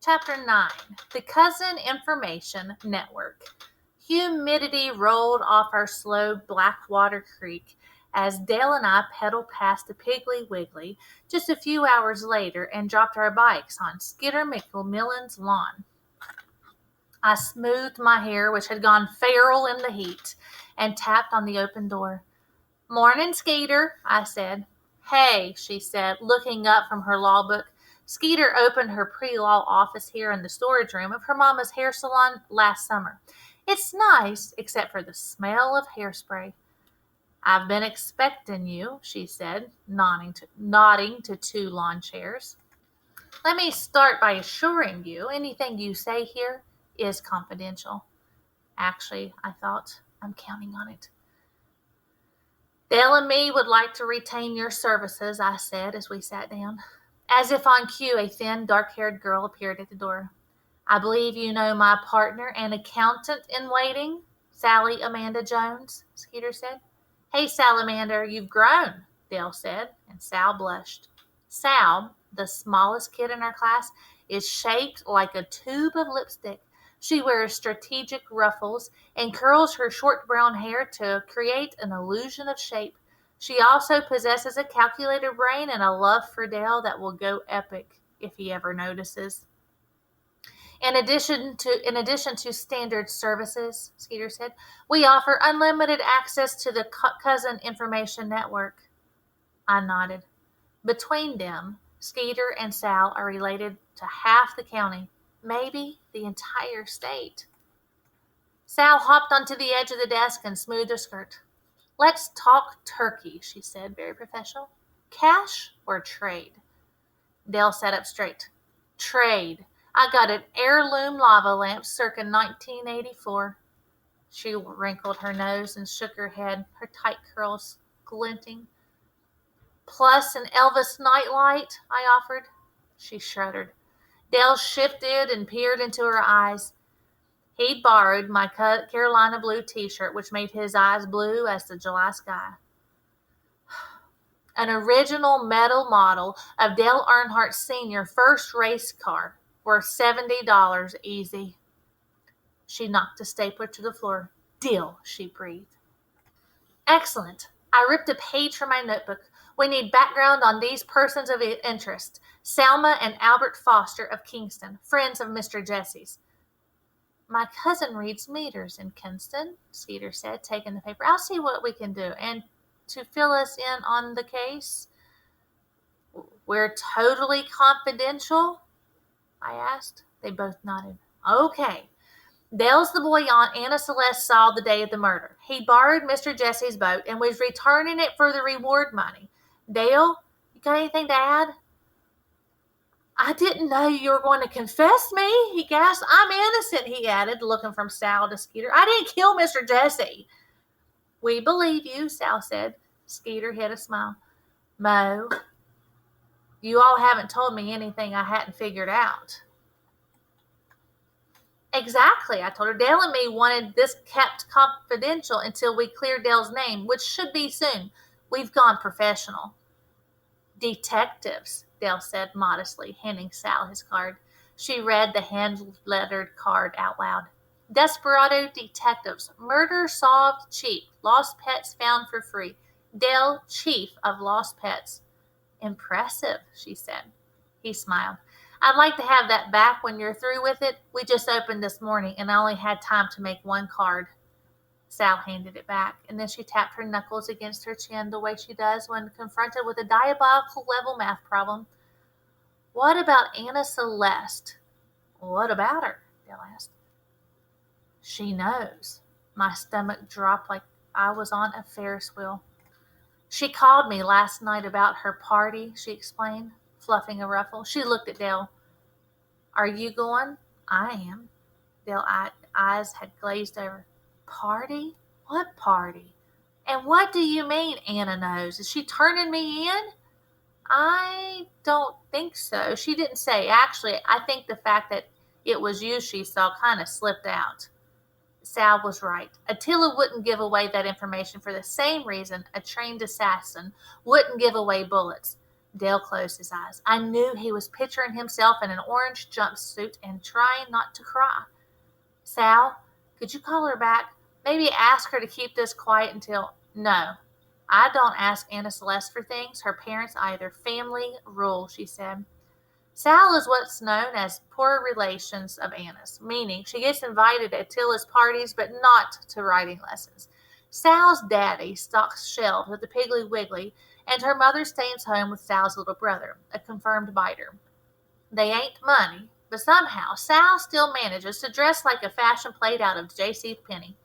Chapter 9, The Cousin Information Network. Humidity rolled off our slow Blackwater Creek as Dale and I pedaled past the Piggly Wiggly just a few hours later and dropped our bikes on Skidder McMillan's lawn. I smoothed my hair, which had gone feral in the heat, and tapped on the open door. "Morning, Skeeter," I said. "Hey," she said, looking up from her law book. Skeeter opened her pre-law office here in the storage room of her mama's hair salon last summer. "It's nice, except for the smell of hairspray." "I've been expecting you," she said, nodding to two lawn chairs. "Let me start by assuring you anything you say here is confidential." Actually, I thought, I'm counting on it. "Dale and me would like to retain your services," I said as we sat down. As if on cue, a thin, dark-haired girl appeared at the door. "I believe you know my partner and accountant in waiting, Sally Amanda Jones," Skeeter said. "Hey, Salamander, you've grown," Dale said, and Sal blushed. Sal, the smallest kid in our class, is shaped like a tube of lipstick. She wears strategic ruffles and curls her short brown hair to create an illusion of shape. She also possesses a calculated brain and a love for Dale that will go epic if he ever notices. In addition to standard services," Skeeter said, "we offer unlimited access to the Cousin Information Network." I nodded. Between them, Skeeter and Sal are related to half the county, maybe the entire state. Sal hopped onto the edge of the desk and smoothed her skirt. "Let's talk turkey," she said, very professional. "Cash or trade?" Dale sat up straight. "Trade. I got an heirloom lava lamp circa 1984. She wrinkled her nose and shook her head, her tight curls glinting. "Plus an Elvis nightlight," I offered. She shuddered. Dale shifted and peered into her eyes. He'd borrowed my Carolina blue t-shirt, which made his eyes blue as the July sky. "An original metal model of Dale Earnhardt Sr.'s first race car, worth $70 easy." She knocked a stapler to the floor. "Deal," she breathed. "Excellent." I ripped a page from my notebook. "We need background on these persons of interest. Selma and Albert Foster of Kingston, friends of Mr. Jesse's." "My cousin reads meters in Kingston," Skeeter said, taking the paper. "I'll see what we can do. And to fill us in on the case?" "We're totally confidential?" I asked. They both nodded. "Okay. Dale's the boy Aunt Anna Celeste saw the day of the murder. He borrowed Mr. Jesse's boat and was returning it for the reward money. Dale, you got anything to add?" "I didn't know you were going to confess me," he gasped. "I'm innocent," he added, looking from Sal to Skeeter. "I didn't kill Mr. Jesse." "We believe you," Sal said. Skeeter hid a smile. "Mo, you all haven't told me anything I hadn't figured out." "Exactly," I told her. "Dale and me wanted this kept confidential until we clear Dale's name, which should be soon. We've gone professional." "Detectives," Dale said modestly, handing Sal his card. She read the hand-lettered card out loud. "Desperado detectives. Murder solved cheap. Lost pets found for free. Dale, chief of lost pets." "Impressive," she said. He smiled. "I'd like to have that back when you're through with it. We just opened this morning and I only had time to make one card." Sal handed it back, and then she tapped her knuckles against her chin the way she does when confronted with a diabolical level math problem. "What about Anna Celeste?" "What about her?" Dale asked. "She knows." My stomach dropped like I was on a Ferris wheel. "She called me last night about her party," she explained, fluffing a ruffle. She looked at Dale. "Are you going?" "I am." Dale's eyes had glazed over. "Party? What party? And what do you mean Anna knows? Is she turning me in?" "I don't think so. She didn't say. Actually, I think the fact that it was you she saw kind of slipped out." Sal was right. Attila wouldn't give away that information for the same reason a trained assassin wouldn't give away bullets. Dale closed his eyes. I knew he was picturing himself in an orange jumpsuit and trying not to cry. Sal, could you call her back? Maybe ask her to keep this quiet until... No, I don't ask Anna Celeste for things. Her parents either. Family rule, she said. Sal is what's known as poor relations of Anna's, meaning she gets invited to Attila's parties but not to writing lessons. Sal's daddy stocks shelves with the Piggly Wiggly, and her mother stays home with Sal's little brother, a confirmed biter. They ain't money, but somehow Sal still manages to dress like a fashion plate out of J.C. Penney.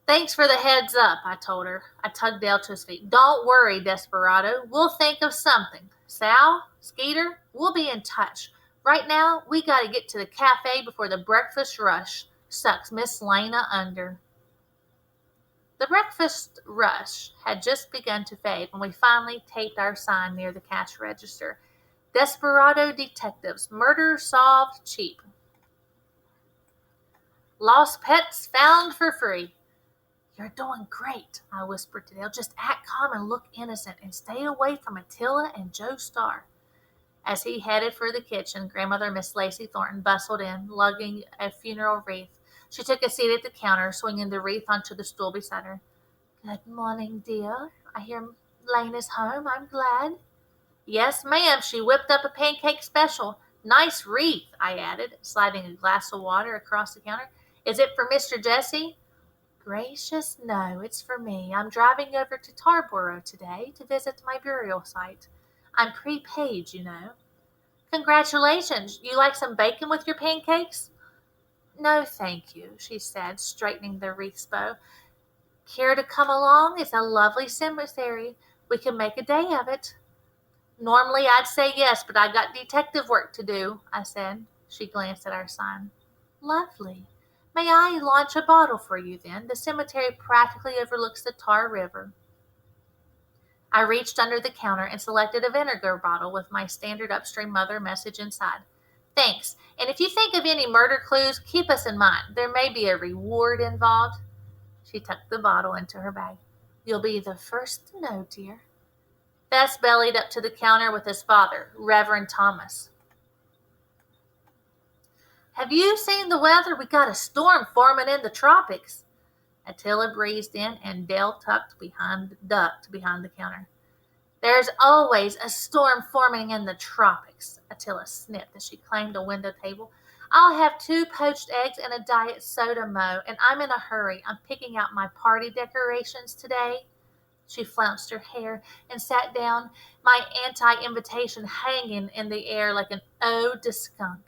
Thanks for the heads up, I told her. I tugged Dale to his feet. Don't worry, Desperado. We'll think of something. Sal, Skeeter, we'll be in touch. Right now, we got to get to the cafe before the breakfast rush sucks Miss Lena under. The breakfast rush had just begun to fade when we finally taped our sign near the cash register. Desperado detectives, murder solved cheap. Lost pets found for free. You're doing great, I whispered to Dale. Just act calm and look innocent, and stay away from Attila and Joe Starr. As he headed for the kitchen, Grandmother Miss Lacey Thornton bustled in, lugging a funeral wreath. She took a seat at the counter, swinging the wreath onto the stool beside her. Good morning, dear. I hear Lena's home. I'm glad. Yes, ma'am. She whipped up a pancake special. Nice wreath, I added, sliding a glass of water across the counter. Is it for Mr. Jesse? Gracious, no, it's for me. I'm driving over to Tarboro today to visit my burial site. I'm prepaid, you know. Congratulations. You like some bacon with your pancakes? No, thank you, she said, straightening the wreath's bow. Care to come along? It's a lovely cemetery. We can make a day of it. Normally I'd say yes, but I got detective work to do, I said. She glanced at our sign. Lovely. May I launch a bottle for you, then? The cemetery practically overlooks the Tar River. I reached under the counter and selected a vinegar bottle with my standard upstream mother message inside. Thanks, and if you think of any murder clues, keep us in mind. There may be a reward involved. She tucked the bottle into her bag. You'll be the first to know, dear. Bess bellied up to the counter with his father, Reverend Thomas. Have you seen the weather? We got a storm forming in the tropics. Attila breezed in, and Dale ducked behind the counter. There's always a storm forming in the tropics, Attila sniffed as she claimed a window table. I'll have 2 poached eggs and a diet soda, Mo, and I'm in a hurry. I'm picking out my party decorations today. She flounced her hair and sat down, my anti-invitation hanging in the air like an ode to skunk.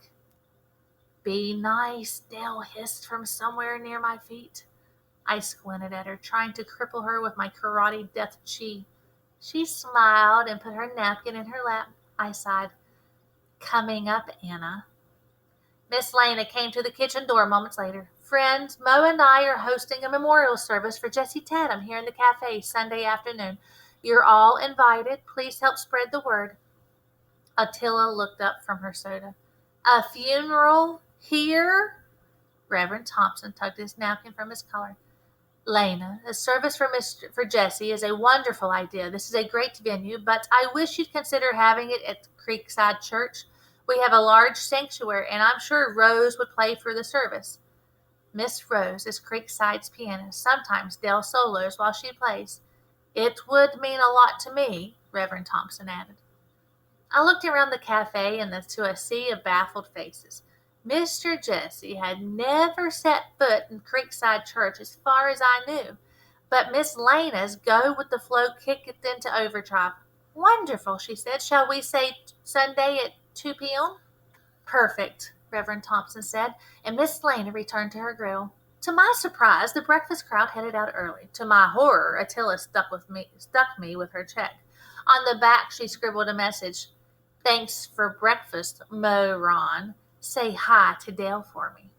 Be nice, Dale hissed from somewhere near my feet. I squinted at her, trying to cripple her with my karate death chi. She smiled and put her napkin in her lap. I sighed. Coming up, Anna. Miss Lena came to the kitchen door moments later. Friends, Mo and I are hosting a memorial service for Jesse Tatum here in the cafe Sunday afternoon. You're all invited. Please help spread the word. Attila looked up from her soda. A funeral? Here? Reverend Thompson tugged his napkin from his collar. Lena, a service for Jesse is a wonderful idea. This is a great venue, but I wish you'd consider having it at Creekside Church. We have a large sanctuary, and I'm sure Rose would play for the service. Miss Rose is Creekside's pianist. Sometimes Dale solos while she plays. It would mean a lot to me, Reverend Thompson added. I looked around the cafe and to a sea of baffled faces. Mr. Jesse had never set foot in Creekside Church as far as I knew, but Miss Lena's go-with-the-flow kicked it into overdrive. Wonderful, she said. Shall we say Sunday at 2 p.m.? Perfect, Reverend Thompson said, and Miss Lena returned to her grill. To my surprise, the breakfast crowd headed out early. To my horror, Attila stuck me with her check. On the back, she scribbled a message. Thanks for breakfast, Mo Ron. Say hi to Dale for me.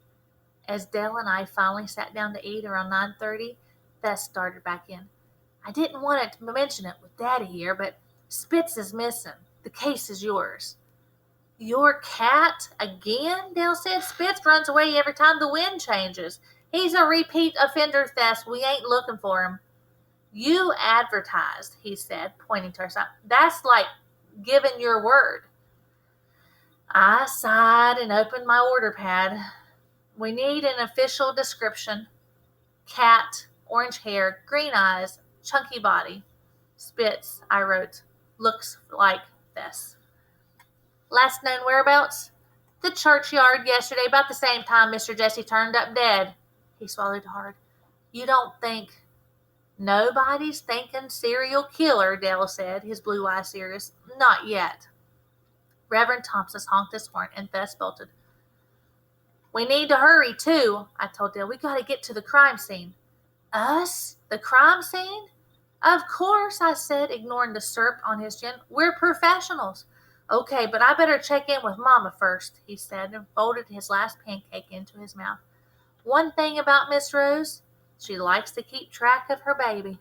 As Dale and I finally sat down to eat around 9:30, Bess started back in. I didn't want to mention it with Daddy here, but Spitz is missing. The case is yours. Your cat again? Dale said. Spitz runs away every time the wind changes. He's a repeat offender theft. We ain't looking for him. You advertised, he said, pointing to her sign. That's like giving your word. I sighed and opened my order pad. We need an official description. Cat, orange hair, green eyes, chunky body. Spitz, I wrote, looks like this. Last known whereabouts? The churchyard yesterday, about the same time Mr. Jesse turned up dead. He swallowed hard. You don't think... Nobody's thinking serial killer, Dale said, his blue eyes serious. Not yet. Reverend Thompson honked his horn and Bess bolted. We need to hurry, too, I told Dale. We got to get to the crime scene. Us? The crime scene? Of course, I said, ignoring the syrup on his chin. We're professionals. Okay, but I better check in with Mama first, he said, and folded his last pancake into his mouth. One thing about Miss Rose, she likes to keep track of her baby.